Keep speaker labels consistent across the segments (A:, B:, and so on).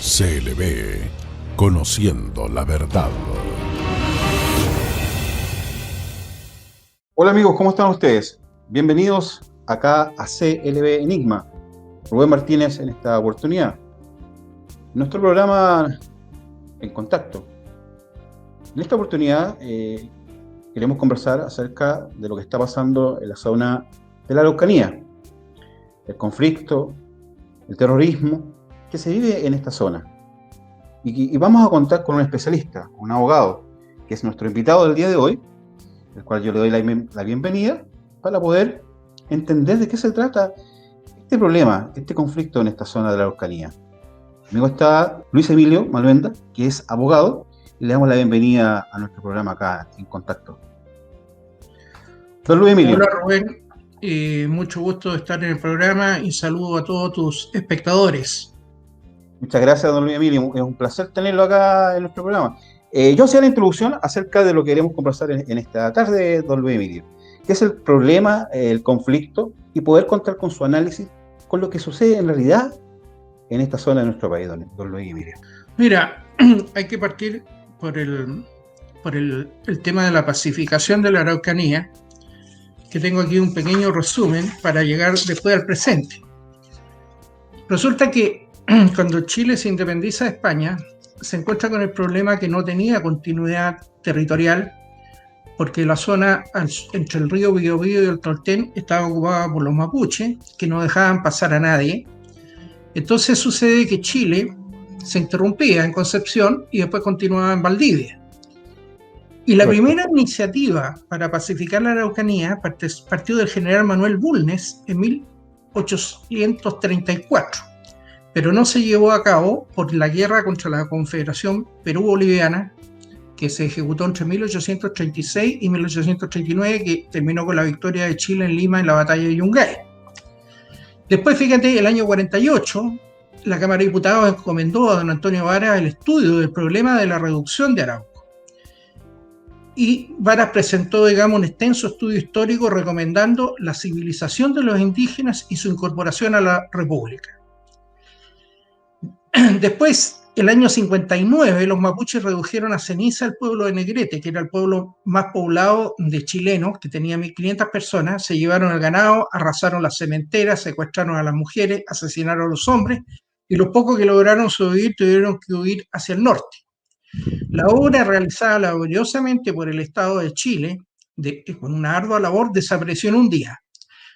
A: CLB, conociendo la verdad.
B: Hola amigos, ¿cómo están ustedes? Bienvenidos acá a CLB Enigma. Rubén Martínez en esta oportunidad. Nuestro programa En Contacto. En esta oportunidad queremos conversar acerca de lo que está pasando en la zona de la Araucanía. El conflicto, el terrorismo que se vive en esta zona. Y vamos a contar con un especialista, un abogado, que es nuestro invitado del día de hoy, el cual yo le doy la bienvenida para poder entender de qué se trata este problema, este conflicto en esta zona de la Araucanía. Conmigo está Luis Emilio Maluenda, que es abogado, y le damos la bienvenida a nuestro programa acá en Contacto. Don Luis Emilio.
C: Hola Rubén, mucho gusto de estar en el programa y saludo a todos tus espectadores.
B: Muchas gracias, don Luis Emilio, es un placer tenerlo acá en nuestro programa. Yo hacía la introducción acerca de lo que queremos conversar en esta tarde, don Luis Emilio, que es el problema, el conflicto, y poder contar con su análisis con lo que sucede en realidad en esta zona de nuestro país, don Luis Emilio.
C: Mira, hay que partir por el tema de la pacificación de la Araucanía, que tengo aquí un pequeño resumen para llegar después al presente. Resulta que cuando Chile se independiza de España, se encuentra con el problema que no tenía continuidad territorial, porque la zona entre el río Biobío y el Tolten estaba ocupada por los mapuches, que no dejaban pasar a nadie. Entonces sucede que Chile se interrumpía en Concepción y después continuaba en Valdivia. Y la primera iniciativa para pacificar la Araucanía partió del general Manuel Bulnes en 1834, pero no se llevó a cabo por la guerra contra la Confederación Perú-Boliviana, que se ejecutó entre 1836 y 1839, que terminó con la victoria de Chile en Lima en la batalla de Yungay. Después, fíjate, el año 48, la Cámara de Diputados encomendó a don Antonio Varas el estudio del problema de la reducción de Arauco. Y Varas presentó, digamos, un extenso estudio histórico recomendando la civilización de los indígenas y su incorporación a la República. Después, el año 59, los mapuches redujeron a ceniza el pueblo de Negrete, que era el pueblo más poblado de chilenos, que tenía 1.500 personas. Se llevaron el ganado, arrasaron las cementeras, secuestraron a las mujeres, asesinaron a los hombres, y los pocos que lograron sobrevivir tuvieron que huir hacia el norte. La obra, realizada laboriosamente por el Estado de Chile, con una ardua labor, desapareció en un día.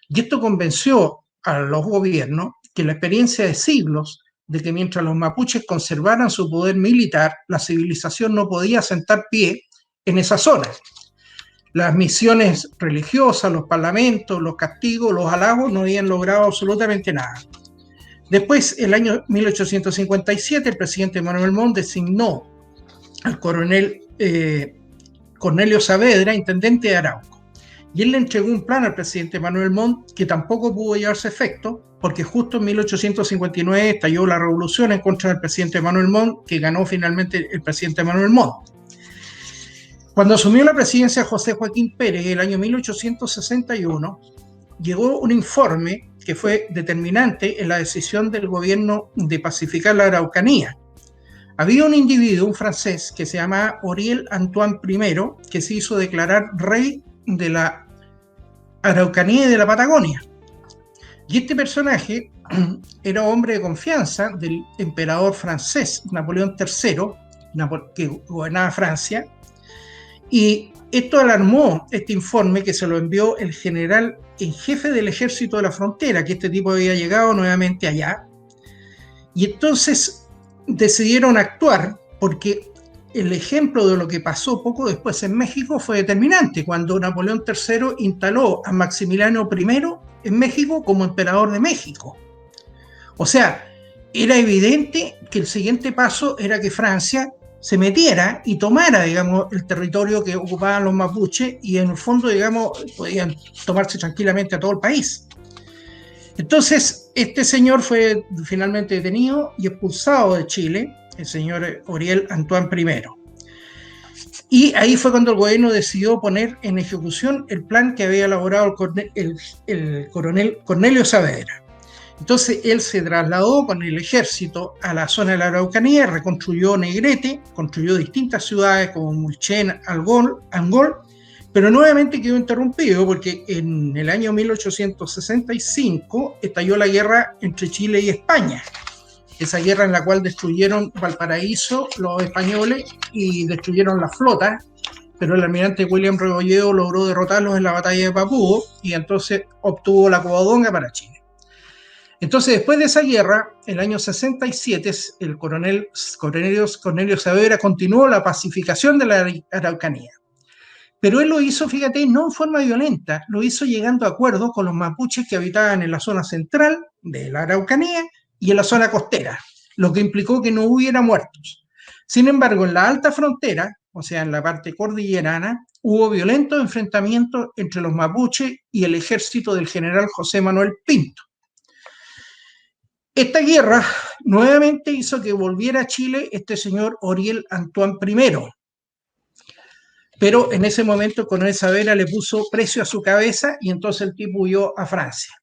C: Y esto convenció a los gobiernos que la experiencia de siglos de que mientras los mapuches conservaran su poder militar, la civilización no podía sentar pie en esa zona. Las misiones religiosas, los parlamentos, los castigos, los halagos no habían logrado absolutamente nada. Después, el año 1857, el presidente Manuel Montt designó al coronel Cornelio Saavedra, intendente de Arauco. Y él le entregó un plan al presidente Manuel Montt que tampoco pudo llevarse a efecto, porque justo en 1859 estalló la revolución en contra del presidente Manuel Montt, que ganó finalmente el presidente Manuel Montt. Cuando asumió la presidencia José Joaquín Pérez en el año 1861, llegó un informe que fue determinante en la decisión del gobierno de pacificar la Araucanía. Había un individuo, un francés, que se llamaba Auriel Antoine I, que se hizo declarar rey de la Araucanía y de la Patagonia. Y este personaje era hombre de confianza del emperador francés Napoleón III, que gobernaba Francia, y esto alarmó este informe, que se lo envió el general en jefe del ejército de la frontera, que este tipo había llegado nuevamente allá, y entonces decidieron actuar, porque el ejemplo de lo que pasó poco después en México fue determinante, cuando Napoleón III instaló a Maximiliano I en México como emperador de México. O sea, era evidente que el siguiente paso era que Francia se metiera y tomara, digamos, el territorio que ocupaban los mapuches, y en el fondo, digamos, podían tomarse tranquilamente a todo el país. Entonces, este señor fue finalmente detenido y expulsado de Chile, el señor Auriel Antoine I. Y ahí fue cuando el gobierno decidió poner en ejecución el plan que había elaborado el coronel Cornelio Saavedra. Entonces él se trasladó con el ejército a la zona de la Araucanía, reconstruyó Negrete, construyó distintas ciudades como Mulchen, Angol, pero nuevamente quedó interrumpido porque en el año 1865 estalló la guerra entre Chile y España. Esa guerra en la cual destruyeron Valparaíso los españoles y destruyeron la flota, pero el almirante William Rebolledo logró derrotarlos en la batalla de Papúo y entonces obtuvo la Covadonga para Chile. Entonces, después de esa guerra, el año 67, el coronel Cornelio Saavedra continuó la pacificación de la Araucanía. Pero él lo hizo, fíjate, no en forma violenta, lo hizo llegando a acuerdos con los mapuches que habitaban en la zona central de la Araucanía y en la zona costera, lo que implicó que no hubiera muertos. Sin embargo, en la alta frontera, o sea, en la parte cordillerana, hubo violentos enfrentamientos entre los mapuches y el ejército del general José Manuel Pinto. Esta guerra nuevamente hizo que volviera a Chile este señor Oriel Antoine I, pero en ese momento Coronel Saavedra le puso precio a su cabeza y entonces el tipo huyó a Francia.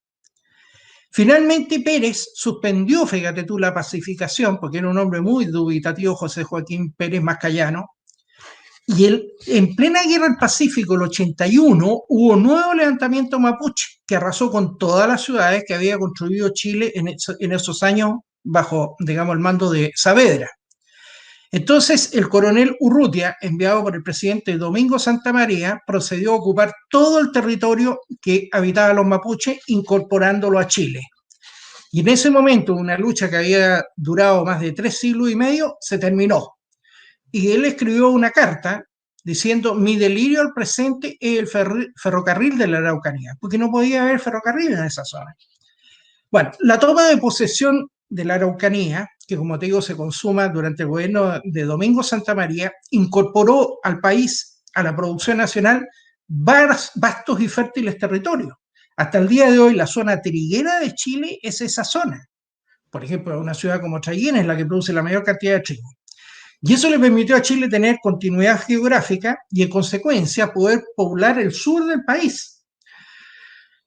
C: Finalmente Pérez suspendió, fíjate tú, la pacificación, porque era un hombre muy dubitativo, José Joaquín Pérez Mascayano, y en plena guerra del Pacífico, el 81, hubo un nuevo levantamiento mapuche que arrasó con todas las ciudades que había construido Chile en esos años bajo, digamos, el mando de Saavedra. Entonces, el coronel Urrutia, enviado por el presidente Domingo Santa María, procedió a ocupar todo el territorio que habitaban los mapuches, incorporándolo a Chile. Y en ese momento, una lucha que había durado más de 3 siglos y medio, se terminó. Y él escribió una carta diciendo: mi delirio al presente es el ferrocarril de la Araucanía, porque no podía haber ferrocarril en esa zona. Bueno, la toma de posesión de la Araucanía, que como te digo se consuma durante el gobierno de Domingo Santa María, incorporó al país, a la producción nacional, vastos y fértiles territorios. Hasta el día de hoy la zona triguera de Chile es esa zona. Por ejemplo, una ciudad como Chayén es la que produce la mayor cantidad de trigo. Y eso le permitió a Chile tener continuidad geográfica y, en consecuencia, poder poblar el sur del país.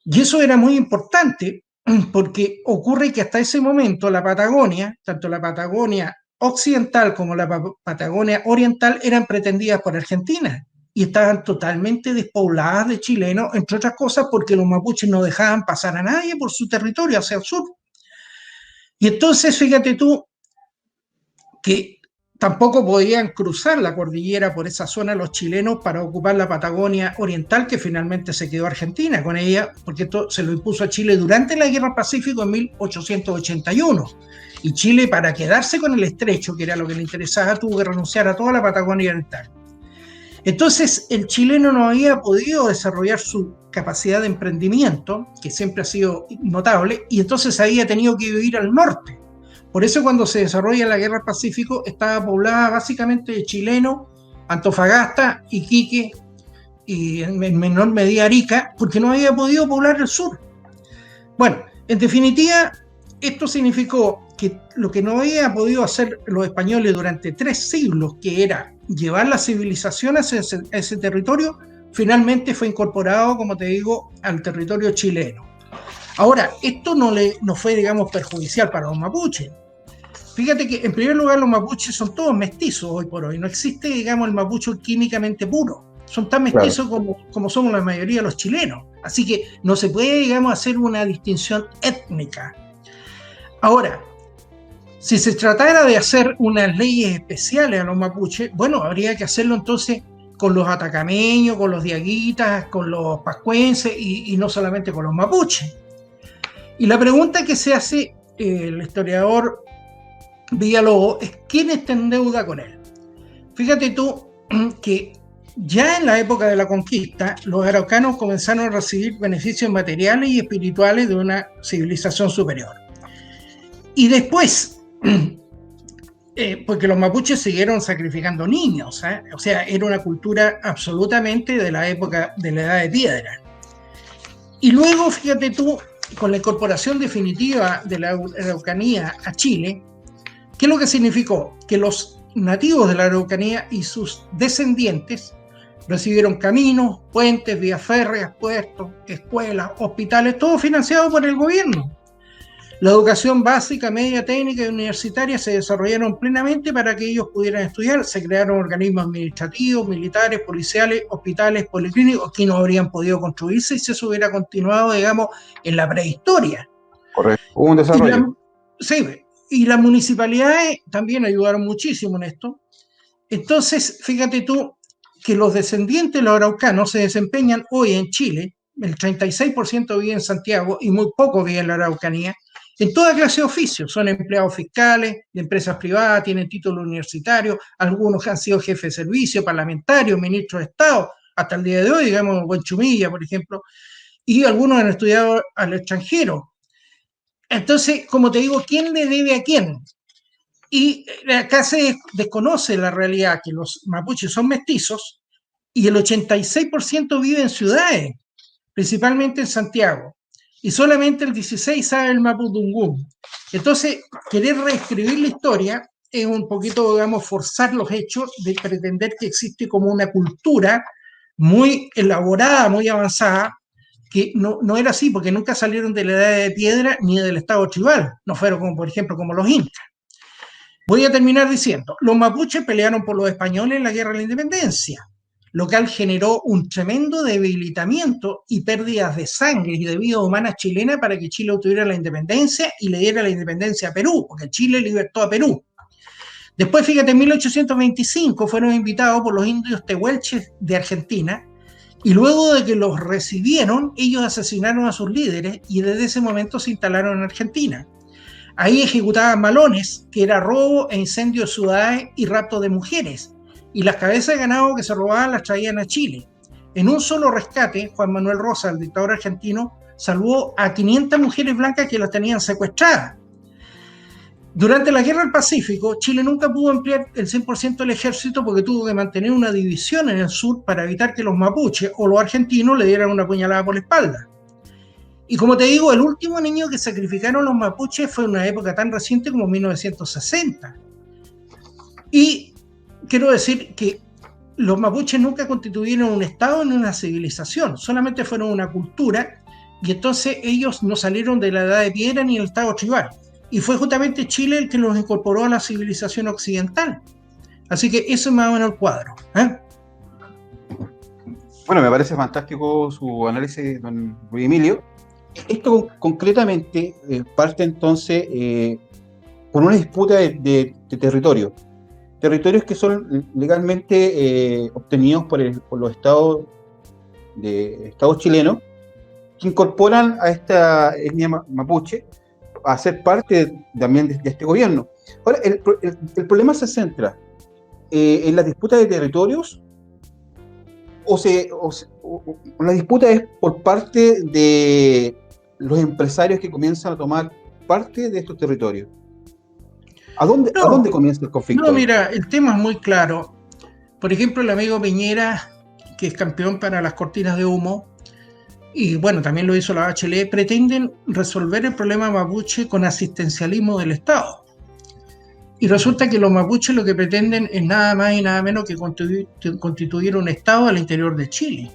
C: Y eso era muy importante porque ocurre que hasta ese momento la Patagonia, tanto la Patagonia occidental como la Patagonia oriental, eran pretendidas por Argentina y estaban totalmente despobladas de chilenos, entre otras cosas porque los mapuches no dejaban pasar a nadie por su territorio hacia el sur. Y entonces, fíjate tú, que tampoco podían cruzar la cordillera por esa zona los chilenos para ocupar la Patagonia oriental, que finalmente se quedó Argentina con ella, porque esto se lo impuso a Chile durante la Guerra del Pacífico en 1881. Y Chile, para quedarse con el estrecho, que era lo que le interesaba, tuvo que renunciar a toda la Patagonia oriental. Entonces, el chileno no había podido desarrollar su capacidad de emprendimiento, que siempre ha sido notable, y entonces había tenido que vivir al norte. Por eso cuando se desarrolla la Guerra del Pacífico estaba poblada básicamente de chilenos, Antofagasta, Iquique y en menor medida Arica, porque no había podido poblar el sur. Bueno, en definitiva, esto significó que lo que no había podido hacer los españoles durante 3 siglos, que era llevar la civilización a ese territorio, finalmente fue incorporado, como te digo, al territorio chileno. Ahora, esto no fue, digamos, perjudicial para los mapuches. Fíjate que, en primer lugar, los mapuches son todos mestizos hoy por hoy. No existe, digamos, el mapuche químicamente puro. Son tan mestizos como somos la mayoría de los chilenos. Así que no se puede, digamos, hacer una distinción étnica. Ahora, si se tratara de hacer unas leyes especiales a los mapuches, bueno, habría que hacerlo entonces con los atacameños, con los diaguitas, con los pascuenses y no solamente con los mapuches. Y la pregunta que se hace el historiador Villalobos es: ¿quién está en deuda con él? Fíjate tú que ya en la época de la conquista, los araucanos comenzaron a recibir beneficios materiales y espirituales de una civilización superior. Y después, porque los mapuches siguieron sacrificando niños, o sea, era una cultura absolutamente de la época de la Edad de Piedra. Y luego, fíjate tú, con la incorporación definitiva de la Araucanía a Chile, ¿qué es lo que significó? Que los nativos de la Araucanía y sus descendientes recibieron caminos, puentes, vías férreas, puertos, escuelas, hospitales, todo financiado por el gobierno. La educación básica, media, técnica y universitaria se desarrollaron plenamente para que ellos pudieran estudiar. Se crearon organismos administrativos, militares, policiales, hospitales, policlínicos que no habrían podido construirse si eso hubiera continuado, digamos, en la prehistoria.
B: Correcto. Hubo un desarrollo.
C: Sí, y las municipalidades también ayudaron muchísimo en esto. Entonces, fíjate tú que los descendientes de los araucanos se desempeñan hoy en Chile, el 36% vive en Santiago y muy poco vive en la Araucanía, en toda clase de oficios. Son empleados fiscales de empresas privadas, tienen título universitario, algunos han sido jefes de servicio, parlamentarios, ministros de Estado, hasta el día de hoy, digamos, Buenchumilla, por ejemplo, y algunos han estudiado al extranjero. Entonces, como te digo, ¿quién le debe a quién? Y acá se desconoce la realidad que los mapuches son mestizos y el 86% vive en ciudades, principalmente en Santiago, y solamente el 16% sabe el mapudungún. Entonces, querer reescribir la historia es un poquito, digamos, forzar los hechos de pretender que existe como una cultura muy elaborada, muy avanzada, que no era así, porque nunca salieron de la edad de piedra ni del estado tribal, no fueron como, por ejemplo, como los incas. Voy a terminar diciendo, los mapuches pelearon por los españoles en la Guerra de la Independencia, lo cual generó un tremendo debilitamiento y pérdidas de sangre y de vida humana chilena para que Chile obtuviera la independencia y le diera la independencia a Perú, porque Chile libertó a Perú. Después, fíjate, en 1825 fueron invitados por los indios tehuelches de Argentina y luego de que los recibieron, ellos asesinaron a sus líderes y desde ese momento se instalaron en Argentina. Ahí ejecutaban malones, que era robo e incendio de ciudades y rapto de mujeres. Y las cabezas de ganado que se robaban las traían a Chile. En un solo rescate, Juan Manuel Rosas, el dictador argentino, salvó a 500 mujeres blancas que las tenían secuestradas. Durante la Guerra del Pacífico, Chile nunca pudo emplear el 100% del ejército porque tuvo que mantener una división en el sur para evitar que los mapuches o los argentinos le dieran una puñalada por la espalda. Y como te digo, el último niño que sacrificaron los mapuches fue en una época tan reciente como 1960. Y quiero decir que los mapuches nunca constituyeron un estado ni una civilización, solamente fueron una cultura, y entonces ellos no salieron de la edad de piedra ni el estado tribal. Y fue justamente Chile el que los incorporó a la civilización occidental. Así que eso es más o menos el cuadro.
B: Bueno, me parece fantástico su análisis, don Luis Emilio. Esto concretamente parte entonces por una disputa de territorio. Territorios que son legalmente obtenidos por los estados chilenos, que incorporan a esta etnia mapuche a ser parte también de este gobierno. Ahora, el problema se centra en la disputa de territorios o la disputa es por parte de los empresarios que comienzan a tomar parte de estos territorios. ¿A dónde comienza el conflicto?
C: No, mira, el tema es muy claro. Por ejemplo, el amigo Piñera, que es campeón para las cortinas de humo, y bueno, también lo hizo la Bachelet, pretenden resolver el problema mapuche con asistencialismo del Estado. Y resulta que los mapuches lo que pretenden es nada más y nada menos que constituir un Estado al interior de Chile.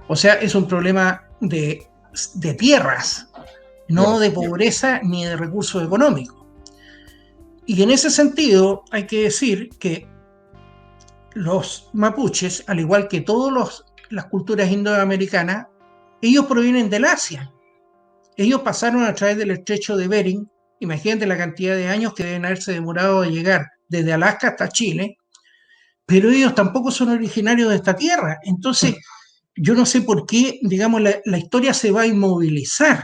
C: O sea, es un problema de tierras, no de pobreza ni de recursos económicos. Y en ese sentido hay que decir que los mapuches, al igual que todas las culturas indoamericanas, ellos provienen del Asia. Ellos pasaron a través del estrecho de Bering. Imagínate la cantidad de años que deben haberse demorado de llegar desde Alaska hasta Chile, pero ellos tampoco son originarios de esta tierra. Entonces, yo no sé por qué, digamos, la historia se va a inmovilizar.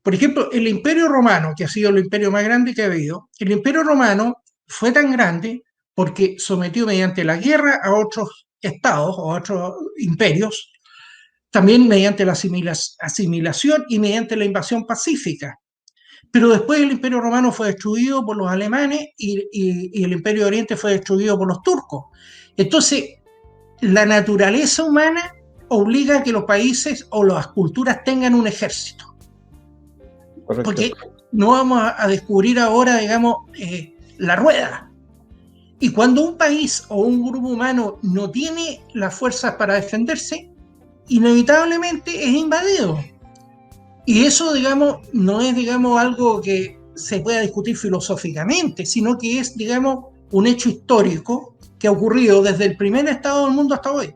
C: Por ejemplo, el Imperio Romano, que ha sido el imperio más grande que ha habido, el Imperio Romano fue tan grande porque sometió mediante la guerra a otros estados o a otros imperios, también mediante la asimilación y mediante la invasión pacífica. Pero después el Imperio Romano fue destruido por los alemanes y el Imperio de Oriente fue destruido por los turcos. Entonces, la naturaleza humana obliga a que los países o las culturas tengan un ejército. Correcto. Porque no vamos a descubrir ahora, digamos, la rueda. Y cuando un país o un grupo humano no tiene las fuerzas para defenderse, inevitablemente es invadido. Y eso, digamos, no es, digamos, algo que se pueda discutir filosóficamente, sino que es, digamos, un hecho histórico que ha ocurrido desde el primer estado del mundo hasta hoy.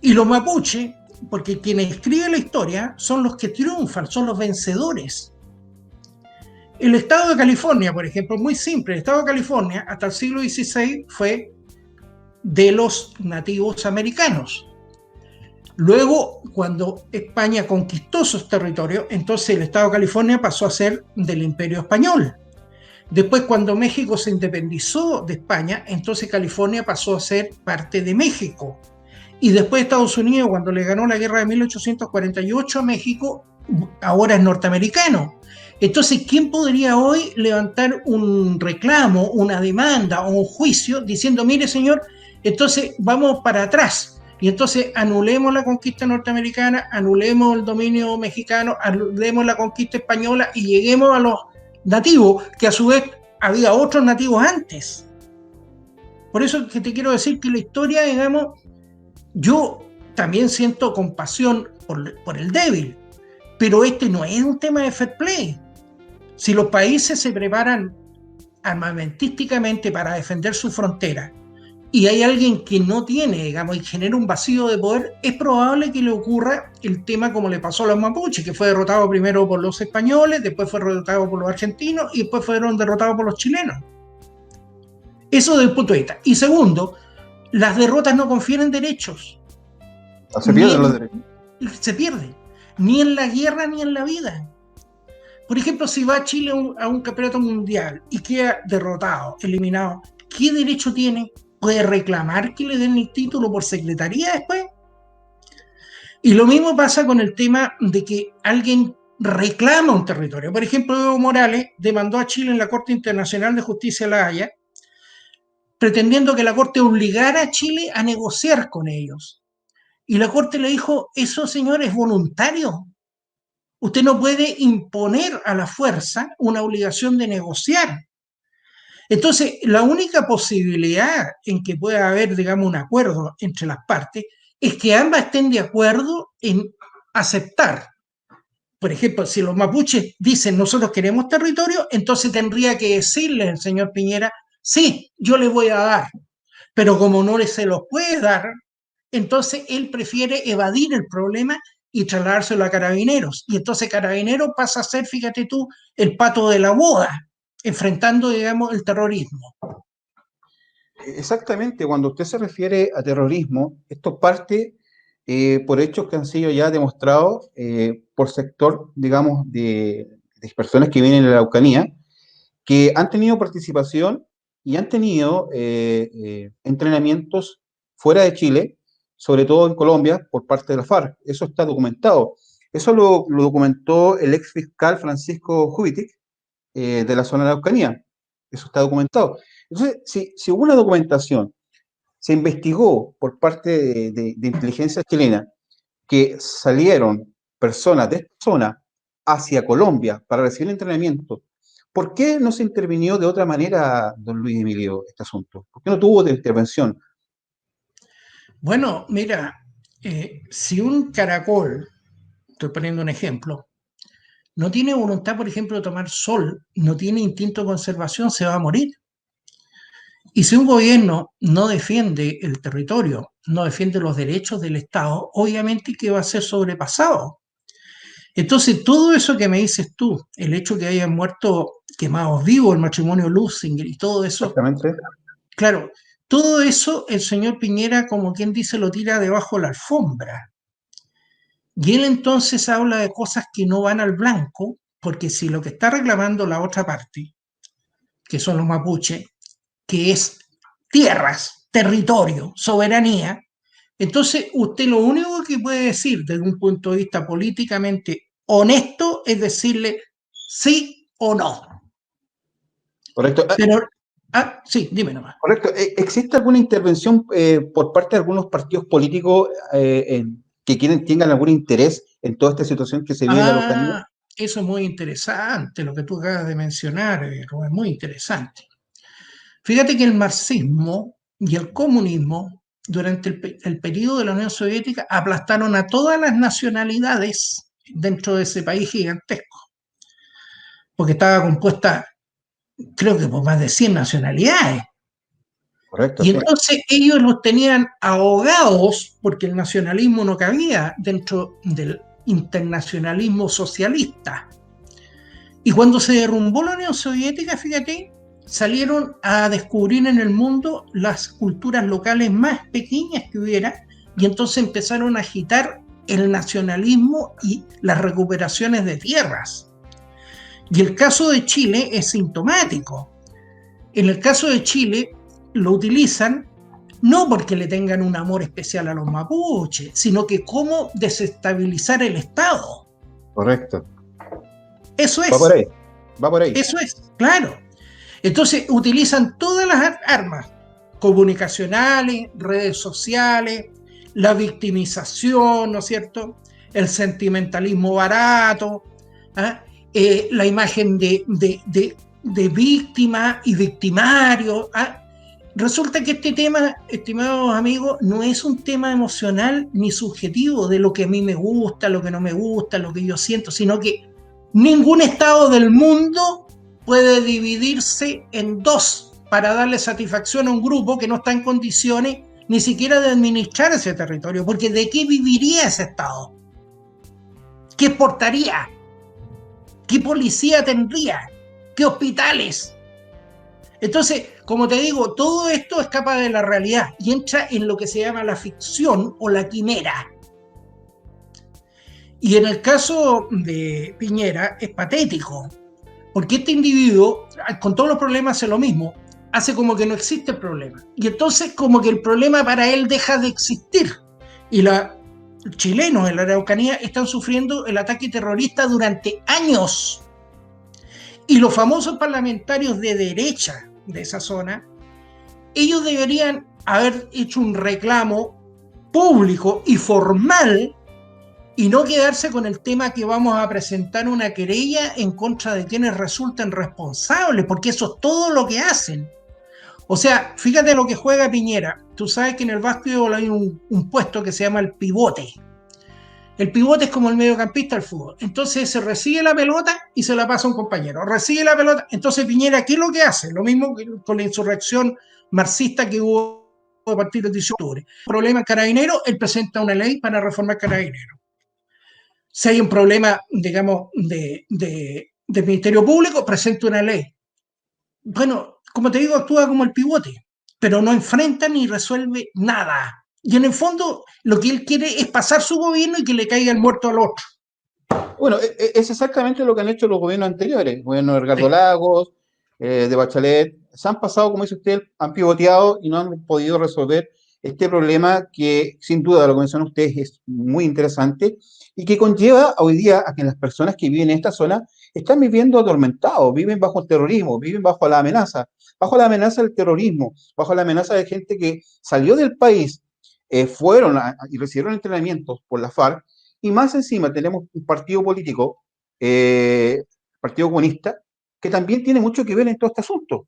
C: Y los mapuches, porque quienes escriben la historia son los que triunfan, son los vencedores. El estado de California, por ejemplo, es muy simple. El estado de California hasta el siglo XVI fue de los nativos americanos. Luego, cuando España conquistó sus territorios, entonces el estado de California pasó a ser del Imperio Español. Después, cuando México se independizó de España, entonces California pasó a ser parte de México. Y después Estados Unidos, cuando le ganó la guerra de 1848 a México, ahora es norteamericano. Entonces, ¿quién podría hoy levantar un reclamo, una demanda o un juicio diciendo, mire señor, entonces vamos para atrás? Y entonces anulemos la conquista norteamericana, anulemos el dominio mexicano, anulemos la conquista española y lleguemos a los nativos, que a su vez había otros nativos antes. Por eso que te quiero decir que la historia, digamos, yo también siento compasión por el débil, pero este no es un tema de fair play. Si los países se preparan armamentísticamente para defender su frontera y hay alguien que no tiene, digamos, y genera un vacío de poder, es probable que le ocurra el tema como le pasó a los mapuches, que fue derrotado primero por los españoles, después fue derrotado por los argentinos y después fueron derrotados por los chilenos. Eso desde el punto de vista. Y segundo, las derrotas no confieren derechos.
B: Se pierden los derechos.
C: Se pierden. Ni en la guerra ni en la vida. Por ejemplo, si va Chile a un campeonato mundial y queda derrotado, eliminado, ¿qué derecho tiene? ¿Puede reclamar que le den el título por secretaría después? Y lo mismo pasa con el tema de que alguien reclama un territorio. Por ejemplo, Evo Morales demandó a Chile en la Corte Internacional de Justicia de La Haya, pretendiendo que la Corte obligara a Chile a negociar con ellos. Y la Corte le dijo, eso, señor, es voluntario. Usted no puede imponer a la fuerza una obligación de negociar. Entonces, la única posibilidad en que pueda haber, digamos, un acuerdo entre las partes es que ambas estén de acuerdo en aceptar. Por ejemplo, si los mapuches dicen nosotros queremos territorio, entonces tendría que decirle el señor Piñera, sí, yo les voy a dar, pero como no se los puede dar, entonces él prefiere evadir el problema y trasladárselo a Carabineros. Y entonces Carabineros pasa a ser, fíjate tú, el pato de la boda, enfrentando, digamos, el terrorismo.
B: Exactamente, cuando usted se refiere a terrorismo, esto parte por hechos que han sido ya demostrados por sector, digamos, de personas que vienen de la Araucanía, que han tenido participación y han tenido entrenamientos fuera de Chile, sobre todo en Colombia, por parte de la FARC. Eso está documentado. Eso lo documentó el ex fiscal Francisco Jubitic de la zona de la Araucanía. Eso está documentado. Entonces, si hubo una documentación, se investigó por parte de inteligencia chilena que salieron personas de esta zona hacia Colombia para recibir entrenamiento, ¿por qué no se intervinió de otra manera, don Luis Emilio, este asunto? ¿Por qué no tuvo de intervención?
C: Bueno, mira, si un caracol, estoy poniendo un ejemplo, no tiene voluntad, por ejemplo, de tomar sol, no tiene instinto de conservación, se va a morir. Y si un gobierno no defiende el territorio, no defiende los derechos del Estado, obviamente que va a ser sobrepasado. Entonces, todo eso que me dices tú, el hecho que hayan muerto quemados vivos, el matrimonio Lusinger y todo eso,
B: Exactamente.
C: claro, todo eso el señor Piñera, como quien dice, lo tira debajo de la alfombra. Y él entonces habla de cosas que no van al blanco, porque si lo que está reclamando la otra parte, que son los mapuches, que es tierras, territorio, soberanía, entonces usted lo único que puede decir desde un punto de vista políticamente honesto es decirle sí o no.
B: Correcto.
C: Pero, sí, dime nomás.
B: Correcto. ¿Existe alguna intervención por parte de algunos partidos políticos que tengan algún interés en toda esta situación que se vive en la Araucanía?
C: Eso es muy interesante, lo que tú acabas de mencionar, Rubén, muy interesante. Fíjate que el marxismo y el comunismo durante el periodo de la Unión Soviética aplastaron a todas las nacionalidades dentro de ese país gigantesco, porque estaba compuesta, creo que por más de 100 nacionalidades.
B: Correcto,
C: Y
B: sí.
C: entonces ellos los tenían ahogados porque el nacionalismo no cabía dentro del internacionalismo socialista. Y cuando se derrumbó la Unión Soviética, fíjate, salieron a descubrir en el mundo las culturas locales más pequeñas que hubiera, y entonces empezaron a agitar el nacionalismo y las recuperaciones de tierras. Y el caso de Chile es sintomático. En el caso de Chile lo utilizan no porque le tengan un amor especial a los mapuches, sino que cómo desestabilizar el Estado.
B: Correcto.
C: Eso
B: Va por
C: es,
B: ahí. Va por ahí.
C: eso es, claro. Entonces utilizan todas las armas comunicacionales, redes sociales, la victimización, ¿no es cierto? El sentimentalismo barato, ¿ah? La imagen de víctima y victimario. ¿Ah? Resulta que este tema, estimados amigos, no es un tema emocional ni subjetivo de lo que a mí me gusta, lo que no me gusta, lo que yo siento, sino que ningún estado del mundo puede dividirse en dos para darle satisfacción a un grupo que no está en condiciones ni siquiera de administrar ese territorio, porque ¿de qué viviría ese estado? ¿Qué exportaría? ¿Qué policía tendría? ¿Qué hospitales? Entonces, como te digo, todo esto escapa de la realidad y entra en lo que se llama la ficción o la quimera. Y en el caso de Piñera es patético, porque este individuo, con todos los problemas, hace lo mismo, hace como que no existe el problema. Y entonces como que el problema para él deja de existir. Y los chilenos en la Araucanía están sufriendo el ataque terrorista durante años. Y los famosos parlamentarios de derecha de esa zona, ellos deberían haber hecho un reclamo público y formal y no quedarse con el tema que vamos a presentar una querella en contra de quienes resulten responsables, porque eso es todo lo que hacen. O sea, fíjate lo que juega Piñera. Tú sabes que en el básquetbol hay un puesto que se llama el pivote. El pivote es como el mediocampista del fútbol. Entonces se recibe la pelota y se la pasa a un compañero. Recibe la pelota. Entonces Piñera, ¿qué es lo que hace? Lo mismo que con la insurrección marxista que hubo a partir del 18 de octubre. Problema en Carabineros, él presenta una ley para reformar Carabineros. Si hay un problema, digamos, del Ministerio Público, presenta una ley. Bueno, como te digo, actúa como el pivote, pero no enfrenta ni resuelve nada. Y en el fondo, lo que él quiere es pasar su gobierno y que le caiga el muerto al otro.
B: Bueno, es exactamente lo que han hecho los gobiernos anteriores, el gobierno de Edgardo
C: Sí.
B: Lagos, de Bachelet. Se han pasado, como dice usted, han pivoteado y no han podido resolver este problema que, sin duda, lo que mencionan ustedes es muy interesante y que conlleva hoy día a que las personas que viven en esta zona están viviendo atormentados, viven bajo el terrorismo, viven bajo la amenaza del terrorismo, bajo la amenaza de gente que salió del país, y recibieron entrenamientos por la FARC, y más encima tenemos un partido político, Partido Comunista, que también tiene mucho que ver en todo este asunto.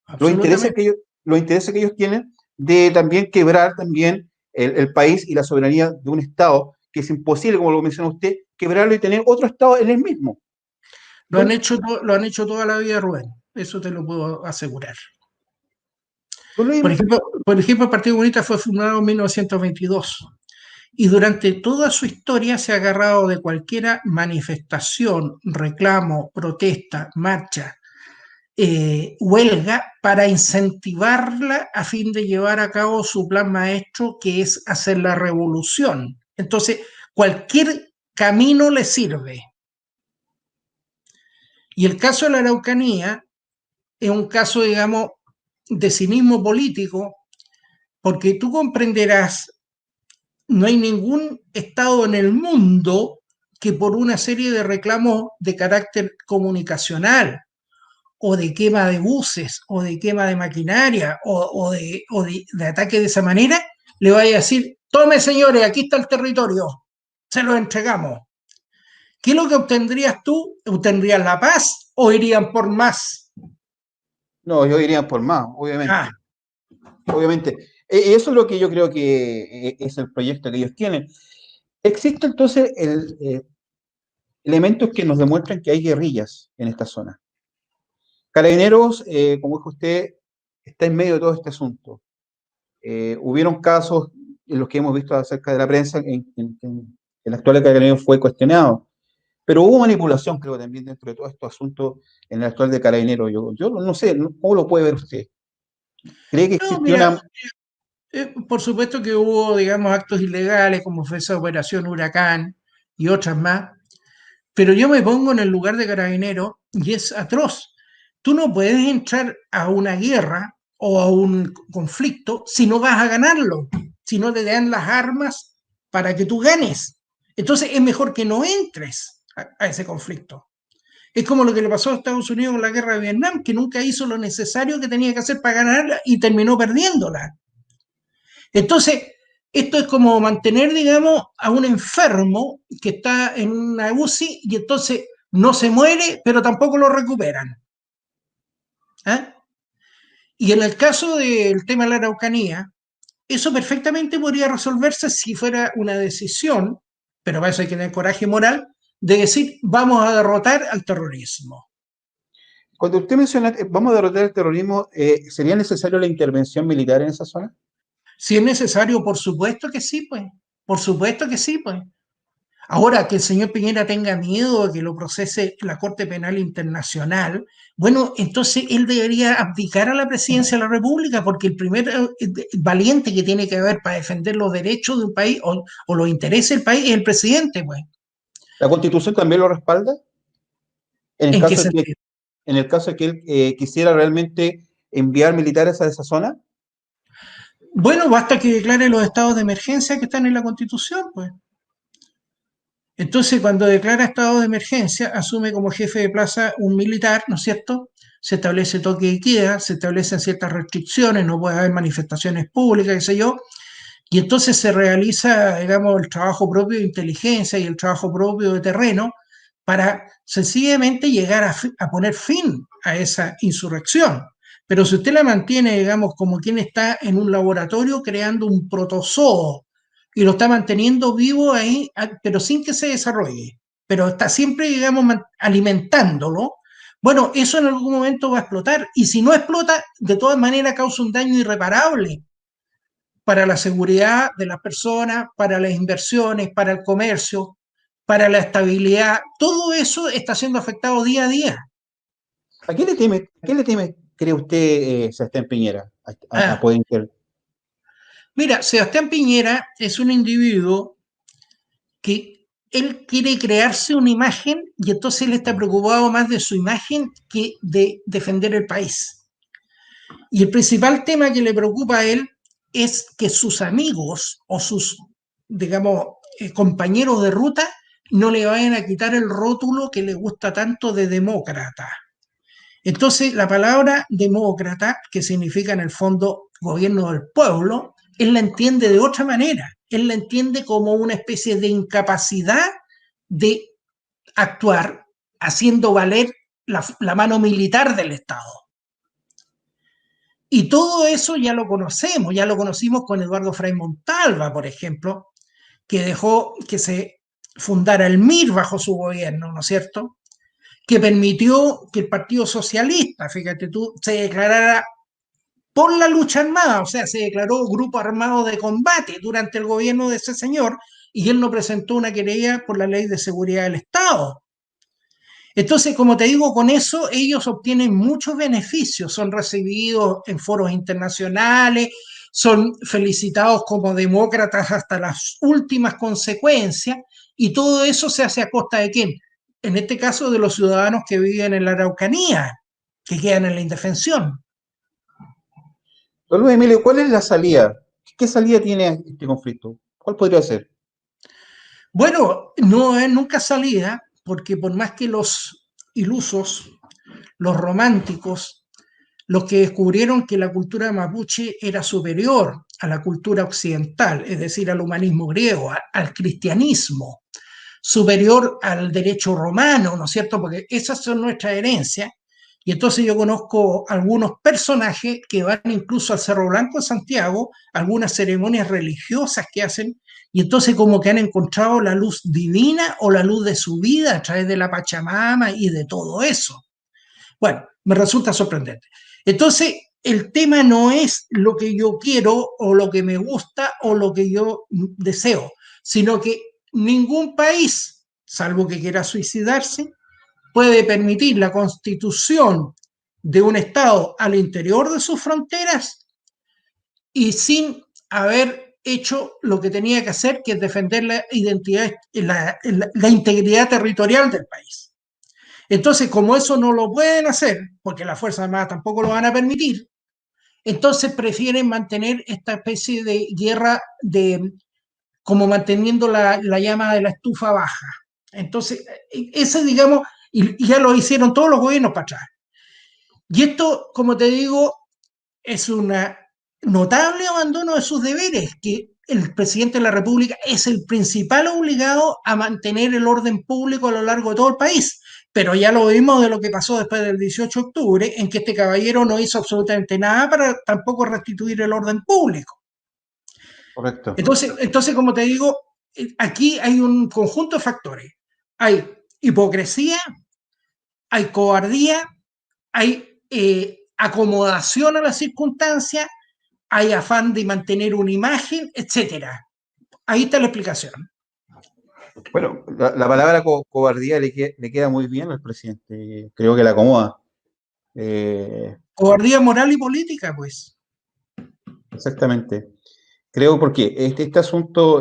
C: Absolutamente.
B: Los intereses que ellos tienen de también quebrar también el país y la soberanía de un Estado, que es imposible, como lo menciona usted, quebrarlo y tener otro Estado en el mismo.
C: Lo han
B: Don,
C: hecho toda la vida, Rubén. Eso te lo puedo asegurar.
B: don Luis,
C: Por ejemplo, el Partido Comunista fue fundado en 1922 y durante toda su historia se ha agarrado de cualquier manifestación, reclamo, protesta, marcha, huelga para incentivarla a fin de llevar a cabo su plan maestro, que es hacer la revolución. Entonces, cualquier camino le sirve. Y el caso de la Araucanía es un caso, digamos, de cinismo político, porque tú comprenderás, no hay ningún estado en el mundo que por una serie de reclamos de carácter comunicacional o de quema de buses o de quema de maquinaria o de ataque de esa manera, le vaya a decir, tome señores, aquí está el territorio, se lo entregamos. ¿Qué es lo que obtendrías tú? ¿Obtendrías la paz o irían por más?
B: no, yo iría por más,
C: Ah,
B: obviamente. Obviamente. Eso es lo que yo creo que es el proyecto que ellos tienen. Existe entonces elementos que nos demuestran que hay guerrillas en esta zona. Carabineros, como dijo usted, está en medio de todo este asunto. Hubieron casos en los que hemos visto acerca de la prensa en el actual Carabineros fue cuestionado, pero hubo manipulación, creo, también dentro de todo estos asuntos en el actual de Carabineros. Yo no sé, ¿cómo lo puede ver usted? ¿Cree que
C: No,
B: existió
C: mira,
B: una...
C: por supuesto que hubo, digamos, actos ilegales como fue esa operación Huracán y otras más, pero yo me pongo en el lugar de Carabinero y es atroz. Tú no puedes entrar a una guerra o a un conflicto si no vas a ganarlo, si no te dan las armas para que tú ganes. Entonces es mejor que no entres a ese conflicto. Es como lo que le pasó a Estados Unidos en la guerra de Vietnam, que nunca hizo lo necesario que tenía que hacer para ganarla y terminó perdiéndola. Entonces, esto es como mantener, digamos, a un enfermo que está en una UCI y entonces no se muere, pero tampoco lo recuperan. ¿Ah? Y en el caso del tema de la Araucanía, eso perfectamente podría resolverse si fuera una decisión, pero para eso hay que tener coraje moral, de decir, vamos a derrotar al terrorismo.
B: Cuando usted menciona, vamos a derrotar el terrorismo, ¿sería necesaria la intervención militar en esa zona?
C: Si es necesario, por supuesto que sí, pues. Por supuesto que sí, pues. Ahora, que el señor Piñera tenga miedo de que lo procese la Corte Penal Internacional, bueno, entonces él debería abdicar a la presidencia de la República, porque el primer valiente que tiene que haber para defender los derechos de un país o los intereses del país es el presidente, pues.
B: ¿La Constitución también lo respalda? En el
C: ¿En qué
B: caso de que,
C: sentido?
B: en el caso de que él quisiera realmente enviar militares a esa zona,
C: Bueno, basta que declare los estados de emergencia que están en la Constitución, pues. Entonces, cuando declara estado de emergencia, asume como jefe de plaza un militar, ¿no es cierto? Se establece toque de queda, se establecen ciertas restricciones, no puede haber manifestaciones públicas, qué sé yo, y entonces se realiza, digamos, el trabajo propio de inteligencia y el trabajo propio de terreno para sencillamente llegar a poner fin a esa insurrección. Pero si usted la mantiene, digamos, como quien está en un laboratorio creando un protozoo y lo está manteniendo vivo ahí, pero sin que se desarrolle, pero está siempre, digamos, alimentándolo, bueno, eso en algún momento va a explotar. Y si no explota, de todas maneras causa un daño irreparable para la seguridad de las personas, para las inversiones, para el comercio, para la estabilidad. Todo eso está siendo afectado día a día.
B: ¿a quién le teme, cree usted, Sebastián Piñera, a
C: Ah,
B: poder intervenir?
C: mira, Sebastián Piñera es un individuo que él quiere crearse una imagen y entonces él está preocupado más de su imagen que de defender el país. Y el principal tema que le preocupa a él es que sus amigos o sus, digamos, compañeros de ruta no le vayan a quitar el rótulo que le gusta tanto de demócrata. Entonces, la palabra demócrata, que significa en el fondo gobierno del pueblo, él la entiende de otra manera. Él la entiende como una especie de incapacidad de actuar haciendo valer la mano militar del Estado. Y todo eso ya lo conocimos con Eduardo Frei Montalva, por ejemplo, que dejó que se fundara el MIR bajo su gobierno, ¿no es cierto? Que permitió que el Partido Socialista, fíjate tú, se declarara por la lucha armada, o sea, se declaró grupo armado de combate durante el gobierno de ese señor y él no presentó una querella por la ley de seguridad del Estado. Entonces, como te digo, con eso ellos obtienen muchos beneficios, son recibidos en foros internacionales, son felicitados como demócratas hasta las últimas consecuencias, y todo eso se hace a costa de quién? En este caso, de los ciudadanos que viven en la Araucanía, que quedan en la indefensión.
B: Don Luis Emilio, ¿cuál es la salida? ¿Qué salida tiene este conflicto? ¿Cuál podría ser?
C: Bueno, no es nunca salida, porque por más que los ilusos, los románticos, los que descubrieron que la cultura mapuche era superior a la cultura occidental, es decir, al humanismo griego, al cristianismo, superior al derecho romano, ¿no es cierto? Porque esas son nuestras herencias. Y entonces yo conozco algunos personajes que van incluso al Cerro Blanco de Santiago, algunas ceremonias religiosas que hacen, y entonces como que han encontrado la luz divina o la luz de su vida a través de la Pachamama y de todo eso. Bueno, me resulta sorprendente. Entonces, el tema no es lo que yo quiero o lo que me gusta o lo que yo deseo, sino que ningún país, salvo que quiera suicidarse, puede permitir la constitución de un Estado al interior de sus fronteras y sin haber hecho lo que tenía que hacer, que es defender la identidad, la integridad territorial del país. Entonces, como eso no lo pueden hacer, porque las Fuerzas Armadas tampoco lo van a permitir, entonces prefieren mantener esta especie de guerra como manteniendo la llama de la estufa baja. Entonces, ese, digamos, y ya lo hicieron todos los gobiernos para atrás. Y esto, como te digo, es un notable abandono de sus deberes, que el presidente de la República es el principal obligado a mantener el orden público a lo largo de todo el país. Pero ya lo vimos de lo que pasó después del 18 de octubre, en que este caballero no hizo absolutamente nada para tampoco restituir el orden público.
B: Correcto.
C: Entonces, como te digo, aquí hay un conjunto de factores. Hay hipocresía, hay cobardía, hay acomodación a las circunstancias, hay afán de mantener una imagen, etcétera. Ahí está la explicación.
B: Bueno, la palabra cobardía le queda muy bien al presidente, creo que la acomoda.
C: Cobardía moral y política, pues.
B: Exactamente. Creo porque este asunto,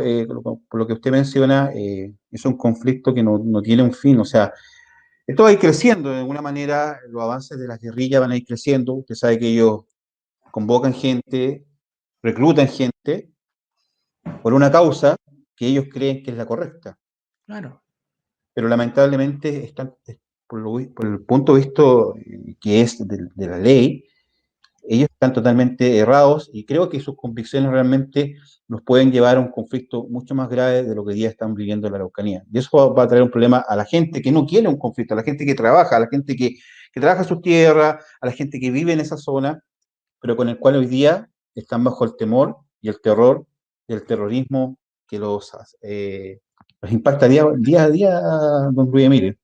B: por lo que usted menciona, es un conflicto que no tiene un fin. O sea, esto va a ir creciendo de alguna manera, los avances de las guerrillas van a ir creciendo. Usted sabe que ellos convocan gente, reclutan gente por una causa que ellos creen que es la correcta.
C: Claro.
B: Pero lamentablemente están, por el punto de vista que es de la ley, ellos están totalmente errados y creo que sus convicciones realmente nos pueden llevar a un conflicto mucho más grave de lo que hoy día están viviendo en la Araucanía. Y eso va a traer un problema a la gente que no quiere un conflicto, a la gente que trabaja, a la gente que trabaja sus tierras, a la gente que vive en esa zona, pero con el cual hoy día están bajo el temor y el terror del terrorismo que los impacta día a día, don Luis Emilio.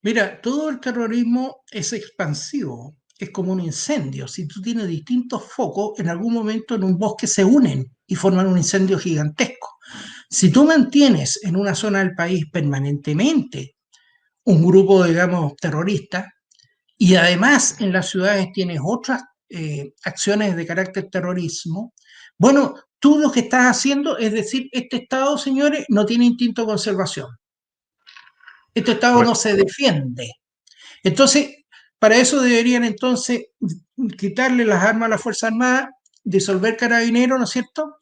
C: Mira, todo el terrorismo es expansivo, es como un incendio. Si tú tienes distintos focos, en algún momento en un bosque se unen y forman un incendio gigantesco. Si tú mantienes en una zona del país permanentemente un grupo, digamos, terrorista, y además en las ciudades tienes otras acciones de carácter terrorismo, bueno, tú lo que estás haciendo es decir, este Estado, señores, no tiene instinto de conservación. Este Estado no se defiende. Entonces, para eso deberían entonces quitarle las armas a la Fuerza Armada, disolver Carabineros, ¿no es cierto?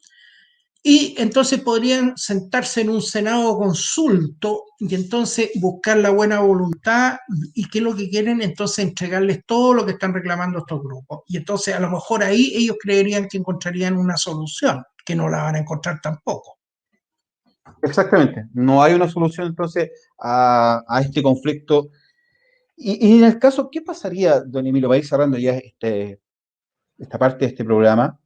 C: Y entonces podrían sentarse en un Senado consulto y entonces buscar la buena voluntad y qué es lo que quieren, entonces entregarles todo lo que están reclamando estos grupos. Y entonces a lo mejor ahí ellos creerían que encontrarían una solución, que no la van a encontrar tampoco.
B: Exactamente, no hay una solución entonces a este conflicto. Y en el caso, ¿qué pasaría, don Emilio, para ir cerrando ya esta parte de este programa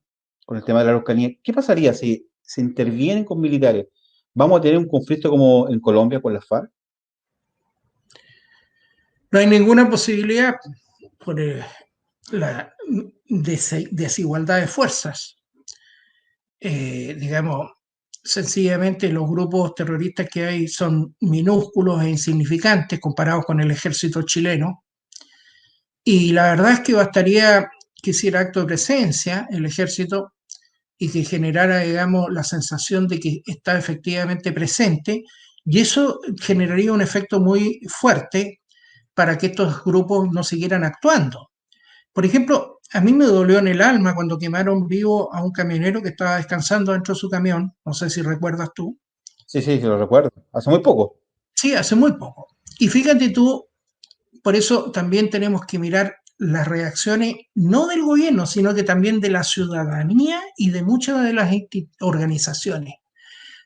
B: con el tema de la Araucanía? ¿Qué pasaría si se intervienen con militares? ¿Vamos a tener un conflicto como en Colombia con las FARC?
C: No hay ninguna posibilidad por la desigualdad de fuerzas. Digamos, sencillamente los grupos terroristas que hay son minúsculos e insignificantes comparados con el ejército chileno. Y la verdad es que bastaría que hiciera acto de presencia el ejército y que generara, digamos, la sensación de que está efectivamente presente, y eso generaría un efecto muy fuerte para que estos grupos no siguieran actuando. Por ejemplo, a mí me dolió en el alma cuando quemaron vivo a un camionero que estaba descansando dentro de su camión, no sé si recuerdas tú.
B: Sí, sí, sí, lo recuerdo. Hace muy poco.
C: Sí, hace muy poco. Y fíjate tú, por eso también tenemos que mirar las reacciones no del gobierno, sino que también de la ciudadanía y de muchas de las organizaciones.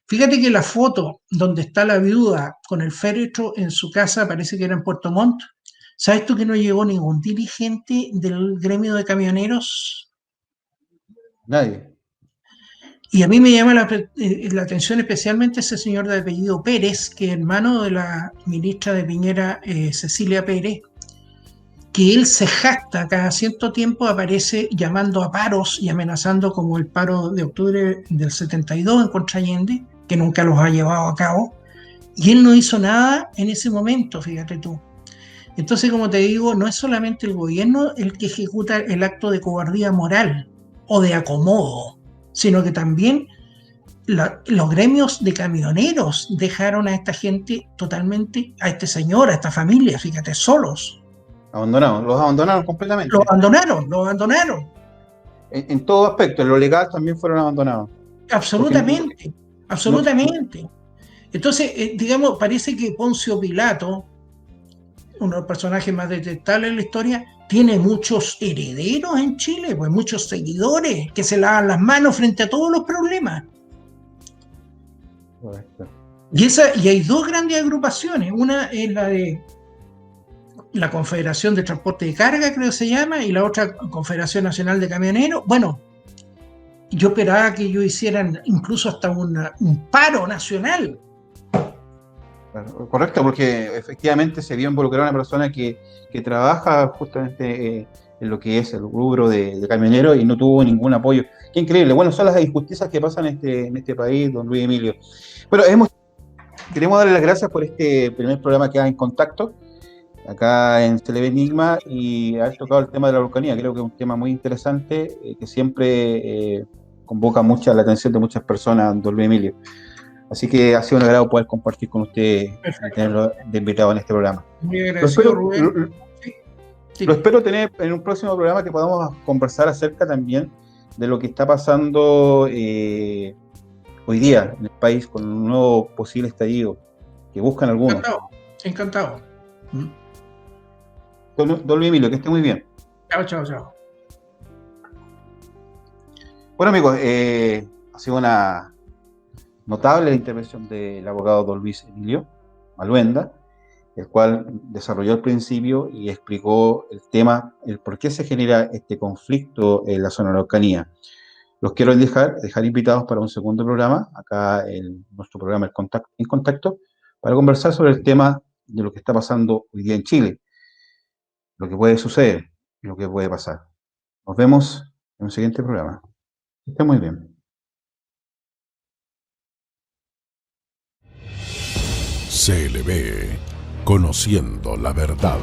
C: Fíjate que la foto donde está la viuda con el féretro en su casa, parece que era en Puerto Montt. ¿Sabes tú que no llegó ningún dirigente del gremio de camioneros?
B: Nadie.
C: Y a mí me llama la atención especialmente ese señor de apellido Pérez, que es hermano de la ministra de Piñera, Cecilia Pérez, que él se jacta, cada cierto tiempo aparece llamando a paros y amenazando, como el paro de octubre del 72 en contra Allende, que nunca los ha llevado a cabo, y él no hizo nada en ese momento, fíjate tú. Entonces, como te digo, no es solamente el gobierno el que ejecuta el acto de cobardía moral o de acomodo, sino que también los gremios de camioneros dejaron a esta gente totalmente, a este señor, a esta familia, fíjate, solos.
B: Abandonados, los abandonaron completamente.
C: Lo abandonaron.
B: En todo aspecto, en lo legal también fueron abandonados.
C: Absolutamente, absolutamente. Entonces, digamos, parece que Poncio Pilato, uno de los personajes más detestables de la historia, tiene muchos herederos en Chile, pues muchos seguidores que se lavan las manos frente a todos los problemas.
B: Correcto.
C: Y hay dos grandes agrupaciones, una es la de la Confederación de Transporte de Carga, creo que se llama, y la otra Confederación Nacional de Camioneros. Bueno, yo esperaba que ellos hicieran incluso hasta un paro nacional.
B: Correcto, porque efectivamente se vio involucrada una persona que trabaja justamente en lo que es el rubro de camionero y no tuvo ningún apoyo. Qué increíble. Bueno, son las injusticias que pasan en este país, don Luis Emilio. Bueno, queremos darle las gracias por este primer programa que hay en contacto acá en CLB Enigma y haber tocado el tema de la Araucanía. Creo que es un tema muy interesante que siempre convoca mucha la atención de muchas personas, don Luis Emilio. Así que ha sido un agrado poder compartir con usted y tenerlo de invitado en este programa.
C: Muy agradecido, Rubén.
B: Lo espero tener en un próximo programa que podamos conversar acerca también de lo que está pasando hoy día en el país con un nuevo posible estallido que buscan algunos.
C: Encantado.
B: Don Luis Emilio, que esté muy bien.
C: Chao.
B: Bueno, amigos, ha sido una notable la intervención del abogado don Luis Emilio Maluenda, el cual desarrolló el principio y explicó el tema, el por qué se genera este conflicto en la zona de la Araucanía. Los quiero dejar invitados para un segundo programa, acá en nuestro programa En Contacto, para conversar sobre el tema de lo que está pasando hoy día en Chile, lo que puede suceder y lo que puede pasar. Nos vemos en un siguiente programa. Que esté muy bien.
A: CLB, conociendo la verdad.